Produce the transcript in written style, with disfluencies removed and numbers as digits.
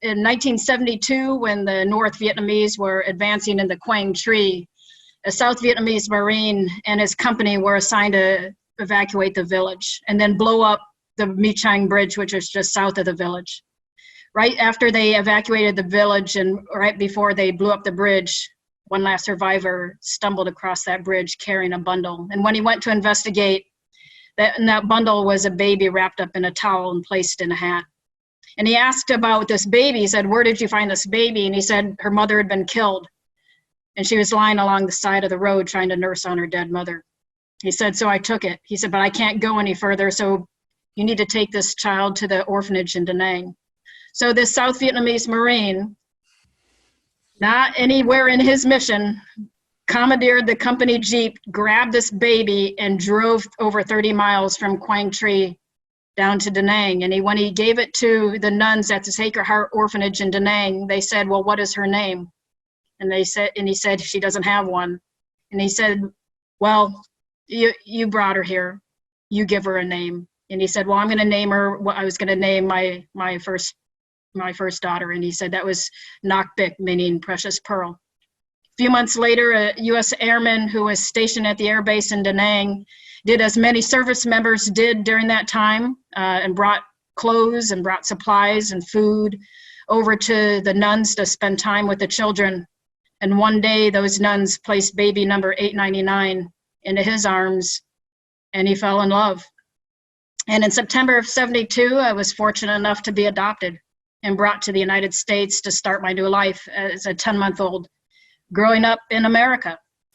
in 1972, when the North Vietnamese were advancing in the Quang Tri, a South Vietnamese Marine and his company were assigned to evacuate the village and then blow up the My Chang Bridge, which is just south of the village. Right after they evacuated the village and right before they blew up the bridge, one last survivor stumbled across that bridge carrying a bundle. And when he went to investigate, that bundle was a baby wrapped up in a towel and placed in a hat. And he asked about this baby. He said, "Where did you find this baby?" And he said her mother had been killed. And she was lying along the side of the road trying to nurse on her dead mother. He said, "So I took it." He said, "But I can't go any further, so you need to take this child to the orphanage in Da Nang." So this South Vietnamese Marine, not anywhere in his mission, commandeered the company Jeep, grabbed this baby, and drove over 30 miles from Quang Tri down to Da Nang. And when he gave it to the nuns at the Sacred Heart Orphanage in Da Nang, they said, "Well, what is her name?" And he said, "She doesn't have one." And he said, "Well, you brought her here. You give her a name." And he said, "Well, I'm going to name her what I was going to name my first daughter." And he said that was Ngoc Bic, meaning precious pearl. A few months later, a U.S. airman who was stationed at the air base in Da Nang did as many service members did during that time, and brought clothes and brought supplies and food over to the nuns to spend time with the children. And one day, those nuns placed baby number 899 into his arms, and he fell in love. And in September of '72, I was fortunate enough to be adopted and brought to the United States to start my new life as a 10-month-old growing up in America.